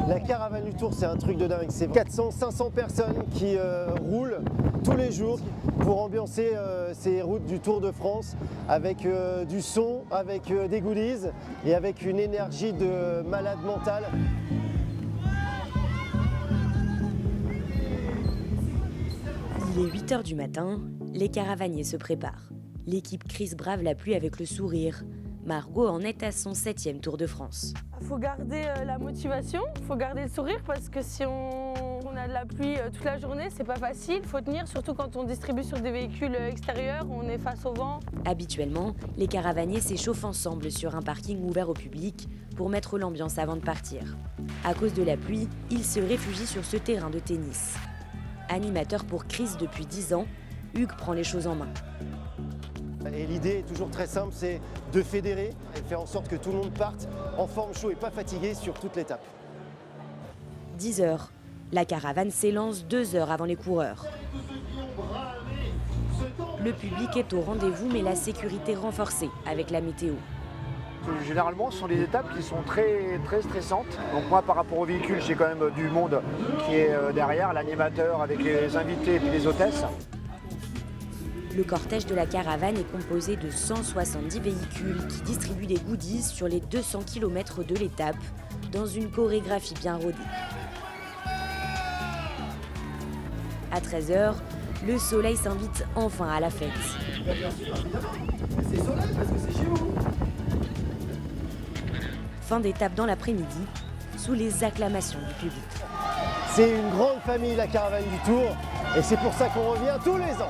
La caravane du Tour, c'est un truc de dingue. C'est 400-500 personnes qui roulent tous les jours pour ambiancer ces routes du Tour de France avec du son, avec des goodies et avec une énergie de malade mental. Il est 8 h du matin, les caravaniers se préparent. L'équipe Chris brave la pluie avec le sourire. Margot en est à son 7e Tour de France. Il faut garder la motivation, il faut garder le sourire parce que si on a de la pluie toute la journée, c'est pas facile. Il faut tenir, surtout quand on distribue sur des véhicules extérieurs, on est face au vent. Habituellement, les caravaniers s'échauffent ensemble sur un parking ouvert au public pour mettre l'ambiance avant de partir. À cause de la pluie, ils se réfugient sur ce terrain de tennis. Animateur pour Chris depuis 10 ans, Hugues prend les choses en main. Et l'idée est toujours très simple, c'est de fédérer et faire en sorte que tout le monde parte en forme, chaud et pas fatigué sur toute l'étape. 10 h, la caravane s'élance 2 heures avant les coureurs. Le public est au rendez-vous, mais la sécurité renforcée avec la météo. Généralement, ce sont des étapes qui sont très stressantes. Donc moi, par rapport au véhicule, j'ai quand même du monde qui est derrière, l'animateur avec les invités et puis les hôtesses. Le cortège de la caravane est composé de 170 véhicules qui distribuent des goodies sur les 200 km de l'étape, dans une chorégraphie bien rodée. À 13 h, le soleil s'invite enfin à la fête. C'est soleil parce que c'est chez vous. Fin d'étape dans l'après-midi, sous les acclamations du public. C'est une grande famille, la caravane du Tour, et c'est pour ça qu'on revient tous les ans.